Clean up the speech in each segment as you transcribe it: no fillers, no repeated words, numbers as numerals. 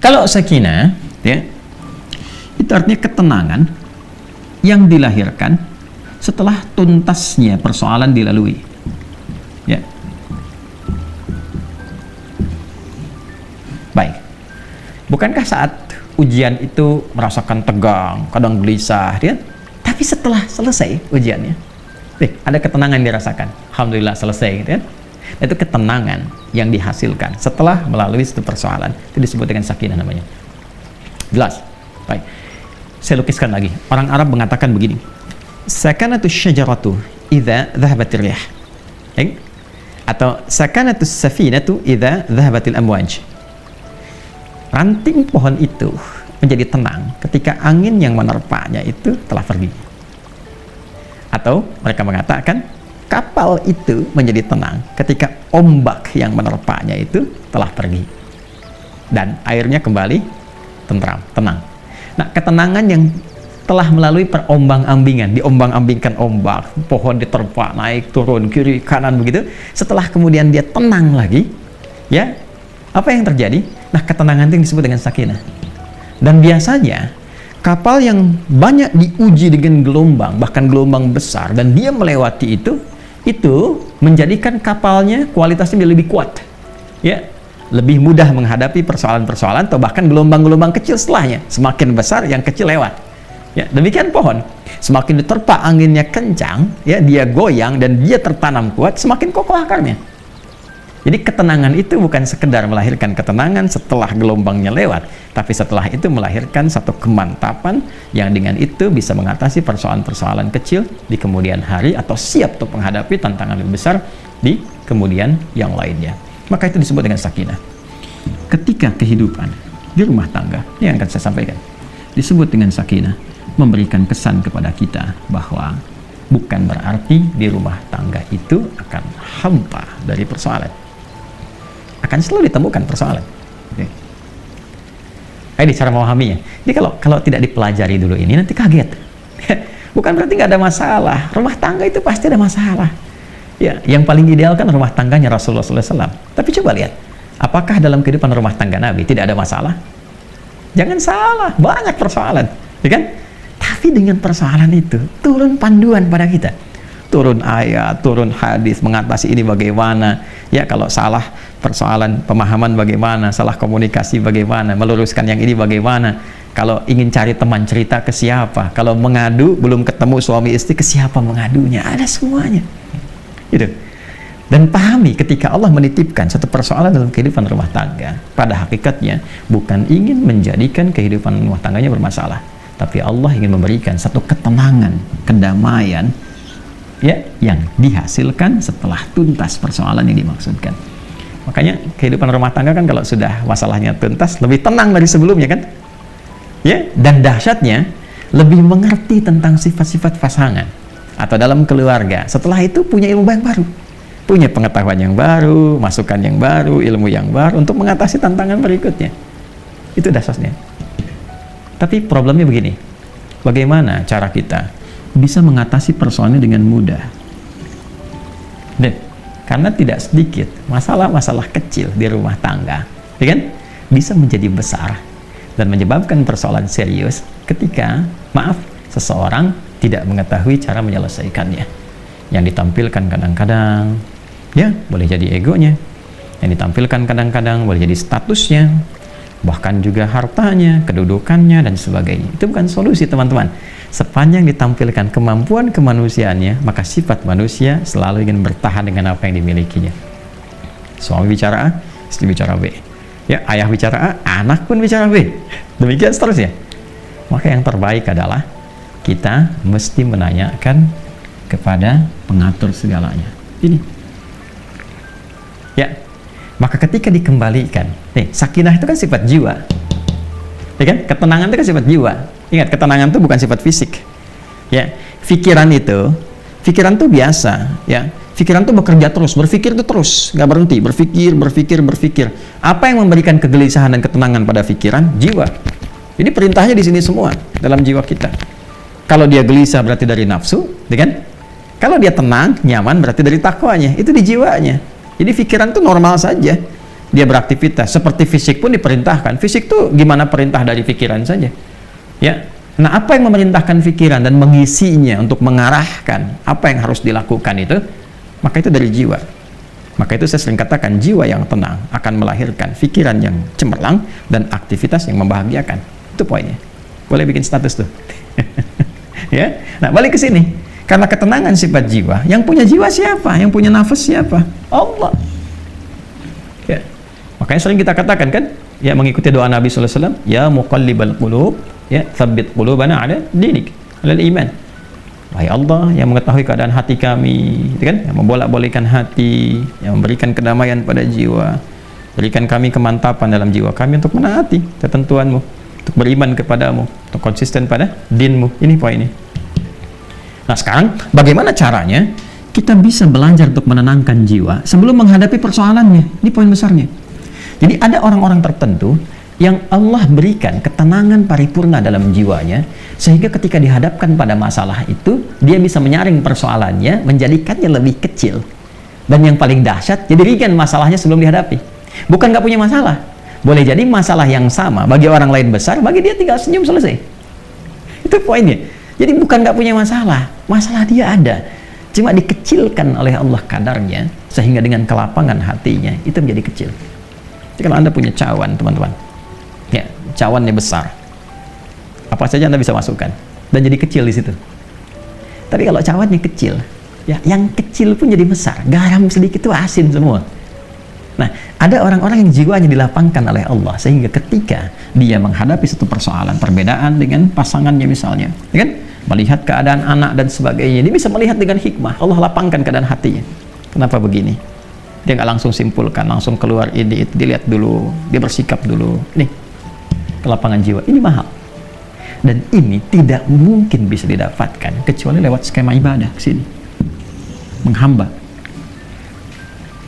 Kalau sakinah, ya, itu artinya ketenangan yang dilahirkan setelah tuntasnya persoalan dilalui. Ya. Baik. Bukankah saat ujian itu merasakan tegang, kadang gelisah, ya? Tapi setelah selesai ujiannya, ada ketenangan yang dirasakan. Alhamdulillah selesai, gitu kan? Itu ketenangan yang dihasilkan setelah melalui satu persoalan. Itu disebut dengan sakinah namanya. Jelas? Baik. Saya lukiskan lagi. Orang Arab mengatakan begini. Sakanatu syajaratu idza dhahabatir rih. Atau sakanatu safinatu idza dhahabatil amwaj. Ranting pohon itu menjadi tenang ketika angin yang menerpanya itu telah pergi. Atau mereka mengatakan kapal itu menjadi tenang ketika ombak yang menerpanya itu telah pergi dan airnya kembali tentram, tenang. Nah, ketenangan yang telah melalui perombang-ambingan, diombang-ambingkan ombak, pohon diterpa, naik, turun, kiri, kanan begitu, setelah kemudian dia tenang lagi, ya, apa yang terjadi? Nah, ketenangan itu disebut dengan sakinah. Dan biasanya kapal yang banyak diuji dengan gelombang, bahkan gelombang besar, dan dia melewati itu menjadikan kapalnya kualitasnya lebih kuat, ya, lebih mudah menghadapi persoalan-persoalan atau bahkan gelombang-gelombang kecil setelahnya. Semakin besar, yang kecil lewat. Ya, demikian pohon, semakin diterpa anginnya kencang, ya, dia goyang dan dia tertanam kuat, semakin kokoh akarnya. Jadi ketenangan itu bukan sekedar melahirkan ketenangan setelah gelombangnya lewat, tapi setelah itu melahirkan satu kemantapan yang dengan itu bisa mengatasi persoalan-persoalan kecil di kemudian hari atau siap untuk menghadapi tantangan lebih besar di kemudian yang lainnya. Maka itu disebut dengan sakinah. Ketika kehidupan di rumah tangga, ini yang akan saya sampaikan, disebut dengan sakinah, memberikan kesan kepada kita bahwa bukan berarti di rumah tangga itu akan hampa dari persoalan. Akan selalu ditemukan persoalan. Ini cara memahaminya. Jadi kalau tidak dipelajari dulu ini, nanti kaget. Bukan berarti nggak ada masalah. Rumah tangga itu pasti ada masalah. Ya, yang paling ideal kan rumah tangganya Rasulullah SAW. Tapi coba lihat, apakah dalam kehidupan rumah tangga Nabi tidak ada masalah? Jangan salah, banyak persoalan, ya kan? Tapi dengan persoalan itu turun panduan pada kita. Turun ayat, turun hadis, mengatasi ini bagaimana, ya, kalau salah persoalan pemahaman bagaimana, salah komunikasi bagaimana, meluruskan yang ini bagaimana, kalau ingin cari teman cerita ke siapa, kalau mengadu belum ketemu suami istri ke siapa mengadunya, ada semuanya gitu. Dan pahami ketika Allah menitipkan satu persoalan dalam kehidupan rumah tangga, pada hakikatnya bukan ingin menjadikan kehidupan rumah tangganya bermasalah, tapi Allah ingin memberikan satu ketenangan, kedamaian, ya, yang dihasilkan setelah tuntas persoalan yang dimaksudkan. Makanya kehidupan rumah tangga kan kalau sudah masalahnya tuntas lebih tenang dari sebelumnya kan, ya, dan dahsyatnya lebih mengerti tentang sifat-sifat pasangan atau dalam keluarga. Setelah itu punya ilmu yang baru, punya pengetahuan yang baru, masukan yang baru, ilmu yang baru untuk mengatasi tantangan berikutnya. Itu dasarnya. Tapi problemnya begini, bagaimana cara kita bisa mengatasi persoalannya dengan mudah? Dan karena tidak sedikit masalah-masalah kecil di rumah tangga, ya kan, bisa menjadi besar dan menyebabkan persoalan serius ketika, maaf, seseorang tidak mengetahui cara menyelesaikannya. Yang ditampilkan kadang-kadang, ya, boleh jadi egonya. Yang ditampilkan kadang-kadang boleh jadi statusnya, bahkan juga hartanya, kedudukannya, dan sebagainya. Itu bukan solusi, teman-teman. Sepanjang ditampilkan kemampuan kemanusiaannya, maka sifat manusia selalu ingin bertahan dengan apa yang dimilikinya. Suami bicara A, istri bicara B. Ya, ayah bicara A, anak pun bicara B. Demikian seterusnya. Maka yang terbaik adalah kita mesti menanyakan kepada pengatur segalanya. Ini. Ya. Maka ketika dikembalikan, sakinah itu kan sifat jiwa. Ya kan? Ketenangan itu kan sifat jiwa. Ingat, ketenangan itu bukan sifat fisik. Ya, pikiran itu biasa, ya. Pikiran itu bekerja terus, berpikir itu terus, nggak berhenti, berpikir. Apa yang memberikan kegelisahan dan ketenangan pada pikiran? Jiwa. Jadi perintahnya di sini semua dalam jiwa kita. Kalau dia gelisah berarti dari nafsu, ya kan? Kalau dia tenang, nyaman berarti dari takwanya. Itu di jiwanya. Jadi pikiran itu normal saja. dia beraktivitas. Seperti fisik pun diperintahkan. Fisik tuh gimana perintah dari pikiran saja. Ya. Nah, apa yang memerintahkan pikiran dan mengisinya untuk mengarahkan apa yang harus dilakukan itu, maka itu dari jiwa. Maka itu saya sering katakan, jiwa yang tenang akan melahirkan pikiran yang cemerlang dan aktivitas yang membahagiakan. Itu poinnya. Boleh bikin status tuh. Ya. Nah, balik ke sini. Karena ketenangan sifat jiwa, yang punya jiwa siapa? Yang punya nafas siapa? Allah. Ya. Makanya sering kita katakan kan, ya, mengikuti doa Nabi sallallahu alaihi wasallam, ya muqallibal qulub, ya tsabbit qulubana ala dinik, ala iman. Wahai Allah yang mengetahui keadaan hati kami, gitu kan? Yang membolak-balikkan hati, yang memberikan kedamaian pada jiwa, berikan kami kemantapan dalam jiwa kami untuk menaati ketentuanmu, untuk beriman kepadamu, untuk konsisten pada dinmu. Ini poinnya. Nah, sekarang bagaimana caranya kita bisa belajar untuk menenangkan jiwa sebelum menghadapi persoalannya? Ini poin besarnya. Jadi ada orang-orang tertentu yang Allah berikan ketenangan paripurna dalam jiwanya, sehingga ketika dihadapkan pada masalah itu, dia bisa menyaring persoalannya, menjadikannya lebih kecil. Dan yang paling dahsyat, jadi ringan masalahnya sebelum dihadapi. Bukan nggak punya masalah. Boleh jadi masalah yang sama bagi orang lain besar, bagi dia tinggal senyum selesai. Itu poinnya. Jadi bukan nggak punya masalah, masalah dia ada. Cuma dikecilkan oleh Allah kadarnya, sehingga dengan kelapangan hatinya, itu menjadi kecil. Jadi kalau Anda punya cawan, teman-teman, ya, cawannya besar, apa saja Anda bisa masukkan dan jadi kecil di situ. Tapi kalau cawannya kecil, ya, yang kecil pun jadi besar. Garam sedikit itu asin semua. Nah, ada orang-orang yang jiwanya dilapangkan oleh Allah, sehingga ketika dia menghadapi satu persoalan, perbedaan dengan pasangannya misalnya, ya kan, melihat keadaan anak dan sebagainya, dia bisa melihat dengan hikmah. Allah lapangkan keadaan hatinya. Kenapa begini? Dia nggak langsung simpulkan, langsung keluar ini, itu dilihat dulu, dia bersikap dulu. Ini kelapangan jiwa, ini mahal. Dan ini tidak mungkin bisa didapatkan kecuali lewat skema ibadah sini, menghamba.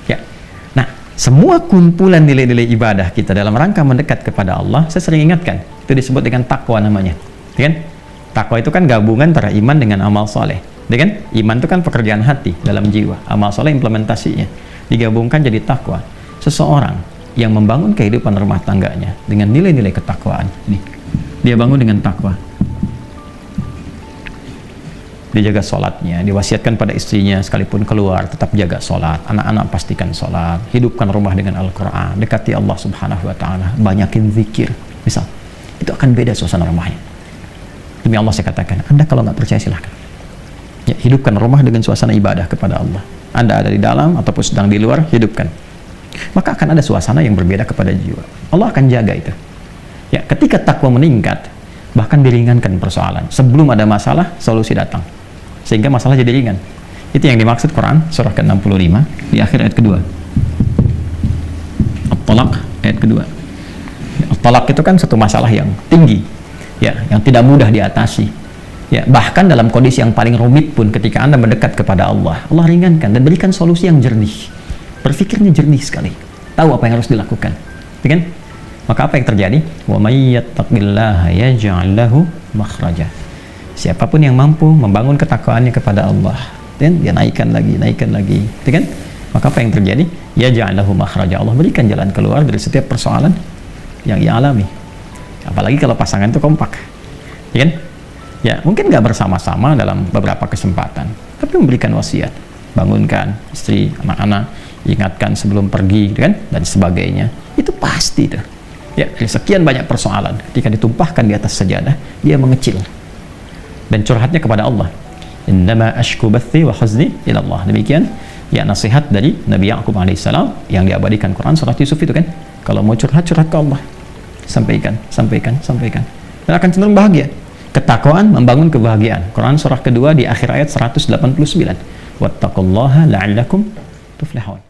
Ya, nah, semua kumpulan nilai-nilai ibadah kita dalam rangka mendekat kepada Allah, saya sering ingatkan, itu disebut dengan takwa namanya, ya kan? Takwa itu kan gabungan antara iman dengan amal soleh, ya kan? Iman itu kan pekerjaan hati dalam jiwa, amal soleh implementasinya. Digabungkan jadi takwa. Seseorang yang membangun kehidupan rumah tangganya dengan nilai-nilai ketakwaan, nih, dia bangun dengan takwa. Dia jaga sholatnya, diwasiatkan pada istrinya sekalipun keluar tetap jaga sholat, anak-anak pastikan sholat, hidupkan rumah dengan Al-Quran, dekati Allah Subhanahu Wa Taala, banyakin zikir, misal, itu akan beda suasana rumahnya. Demi Allah saya katakan, Anda kalau nggak percaya silahkan, ya, hidupkan rumah dengan suasana ibadah kepada Allah. Anda ada di dalam ataupun sedang di luar, hidupkan. Maka akan ada suasana yang berbeda kepada jiwa. Allah akan jaga itu. Ya, ketika takwa meningkat, bahkan diringankan persoalan. Sebelum ada masalah, solusi datang. Sehingga masalah jadi ringan. Itu yang dimaksud Quran, surah ke-65, di akhir ayat kedua. At-Talaq, ayat kedua. At-Talaq itu kan satu masalah yang tinggi, ya, yang tidak mudah diatasi. Ya, bahkan dalam kondisi yang paling rumit pun ketika Anda mendekat kepada Allah, Allah ringankan dan berikan solusi yang jernih. Berpikirnya jernih sekali. Tahu apa yang harus dilakukan. Ya kan? Maka apa yang terjadi? Wa may yattaqillaha yaj'al lahu makhraja. Siapapun yang mampu membangun ketakwaannya kepada Allah, dan dia naikkan lagi, ya kan? Maka apa yang terjadi? Yaj'al lahu makhraja. Allah berikan jalan keluar dari setiap persoalan yang ia alami. Apalagi kalau pasangan itu kompak. Ya kan? Ya, mungkin nggak bersama-sama dalam beberapa kesempatan, tapi memberikan wasiat, bangunkan istri, anak-anak, ingatkan sebelum pergi, kan, dan sebagainya. Itu pasti tuh. Ya, dari sekian banyak persoalan, ketika ditumpahkan di atas sajadah, dia mengecil dan curhatnya kepada Allah. Innama ashku bathi wa huzni ila Allah. Demikian ya nasihat dari Nabi Ya'qub alaihissalam yang diabadikan Quran surat Yusuf itu kan. Kalau mau curhat ke Allah, sampaikan, dan akan cenderung bahagia. Ketakwaan membangun kebahagiaan. Quran surah kedua di akhir ayat 189. Wattaqullaha la'allakum tuflihun.